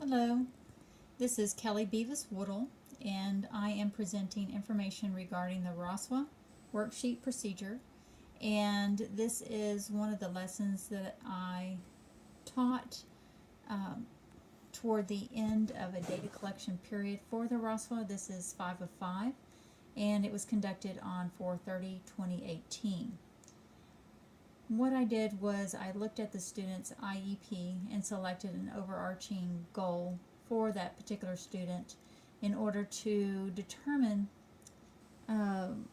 Hello, this is Kelly Beavis Woodle, and I am presenting information regarding the RASW worksheet procedure. And this is one of the lessons that I taught um, toward the end of a data collection period for the RASW. This is 5 of 5, and it was conducted on 4/30/2018. What I did was I looked at the student's IEP and selected an overarching goal for that particular student in order to determine um,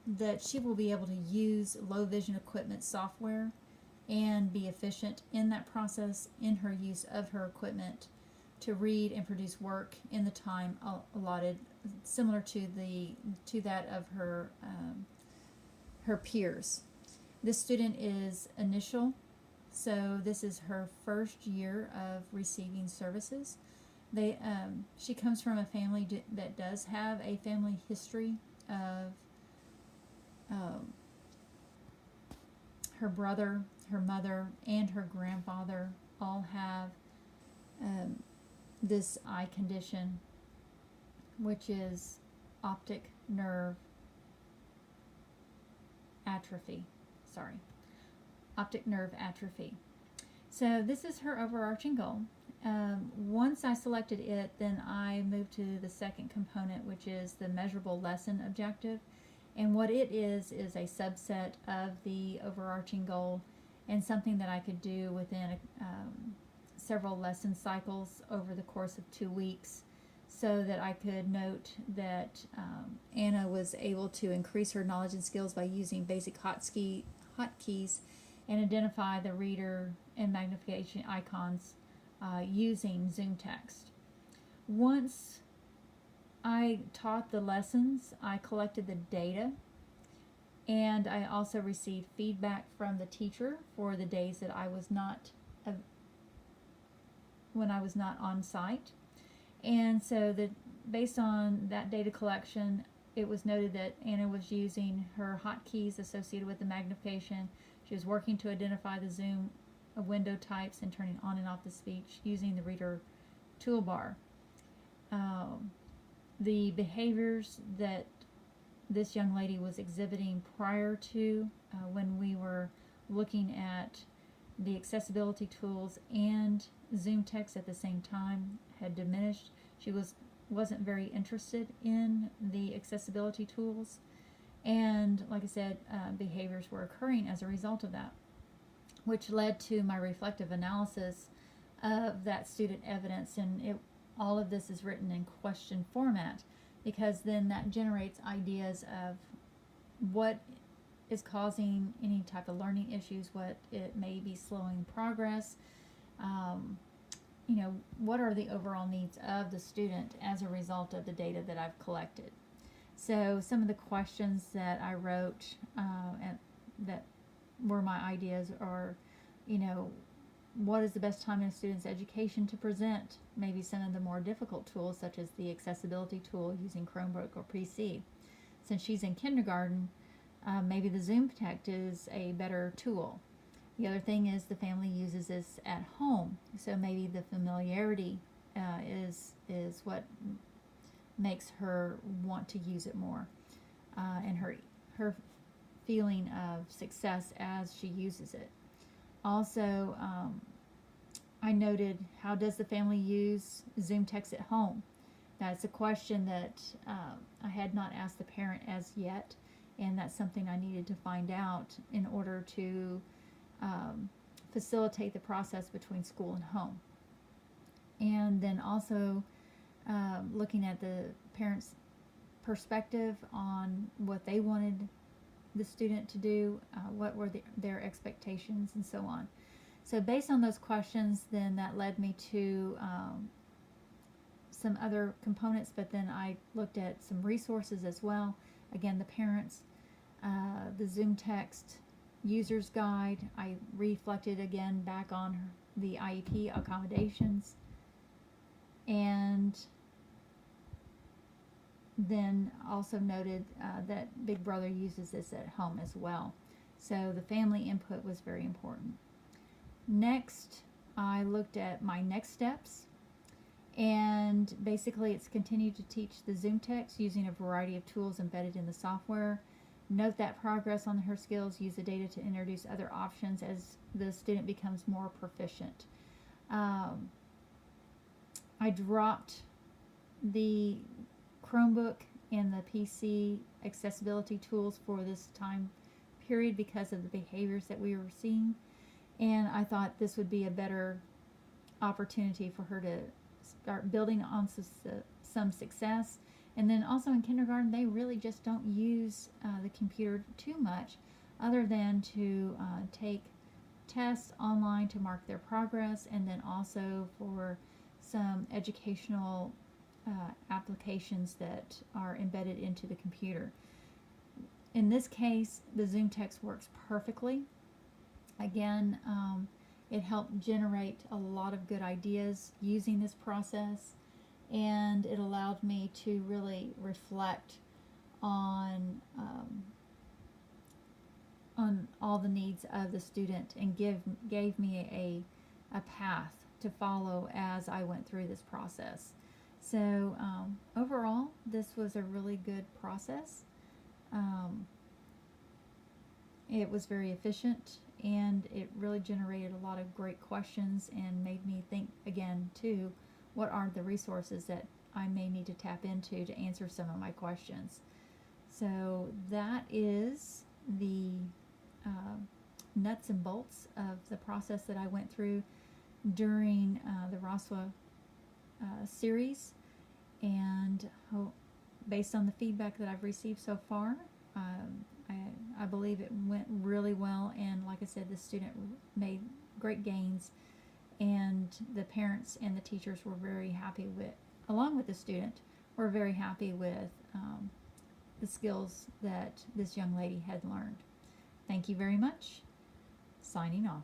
that she will be able to use low vision equipment software and be efficient in that process in her use of her equipment to read and produce work in the time allotted, similar to that of her peers. This student is initial, so this is her first year of receiving services. She comes from a family that does have a family history of um, her brother, her mother, and her grandfather all have um, this eye condition, which is optic nerve atrophy. Optic nerve atrophy. So this is her overarching goal. Once I selected it, then I moved to the second component, which is the measurable lesson objective. And what it is a subset of the overarching goal and something that I could do within several lesson cycles over the course of 2 weeks, so that I could note that Anna was able to increase her knowledge and skills by using basic hotkeys and identify the reader and magnification icons using Zoom text. Once I taught the lessons, I collected the data, and I also received feedback from the teacher for the days that I was not when I was not on site. And so based on that data collection, it was noted that Anna was using her hotkeys associated with the magnification. She was working to identify the Zoom window types and turning on and off the speech using the reader toolbar. The behaviors that this young lady was exhibiting prior to when we were looking at the accessibility tools and Zoom text at the same time had diminished. She wasn't very interested in the accessibility tools, and like I said, behaviors were occurring as a result of that, which led to my reflective analysis of that student evidence. And all of this is written in question format, because then that generates ideas of what is causing any type of learning issues, what it may be slowing progress, what are the overall needs of the student as a result of the data that I've collected. So some of the questions that I wrote and that were my ideas are, what is the best time in a student's education to present maybe some of the more difficult tools, such as the accessibility tool using Chromebook or PC. Since she's in kindergarten, maybe the Zoom text is a better tool. The other thing is the family uses this at home, so maybe the familiarity is what makes her want to use it more, and her feeling of success as she uses it. Also, I noted, how does the family use Zoom text at home? That's a question that I had not asked the parent as yet, and that's something I needed to find out in order to facilitate the process between school and home. And then also looking at the parents' perspective on what they wanted the student to do, what were their expectations, and so on. So based on those questions, then that led me to some other components, but then I looked at some resources as well. Again, the parents, the Zoom text user's guide. I reflected again back on the IEP accommodations, and then also noted that Big Brother uses this at home as well. So the family input was very important. Next, I looked at my next steps, and basically it's continued to teach the Zoom text using a variety of tools embedded in the software. Note that progress on her skills, use the data to introduce other options as the student becomes more proficient. I dropped the Chromebook and the PC accessibility tools for this time period because of the behaviors that we were seeing, and I thought this would be a better opportunity for her to start building on some success. And then also in kindergarten, they really just don't use the computer too much, other than to take tests online to mark their progress, and then also for some educational applications that are embedded into the computer. In this case, the Zoom text works perfectly. Again, it helped generate a lot of good ideas using this process, and it allowed me to really reflect on all the needs of the student, and gave me a path to follow as I went through this process. So overall, this was a really good process. It was very efficient, and it really generated a lot of great questions and made me think again too, what are the resources that I may need to tap into to answer some of my questions. So that is the nuts and bolts of the process that I went through during the RASW series, and based on the feedback that I've received so far, I believe it went really well, and like I said, the student made great gains, and the parents and the teachers were very happy with, along with the student, were very happy with the skills that this young lady had learned. Thank you very much. Signing off.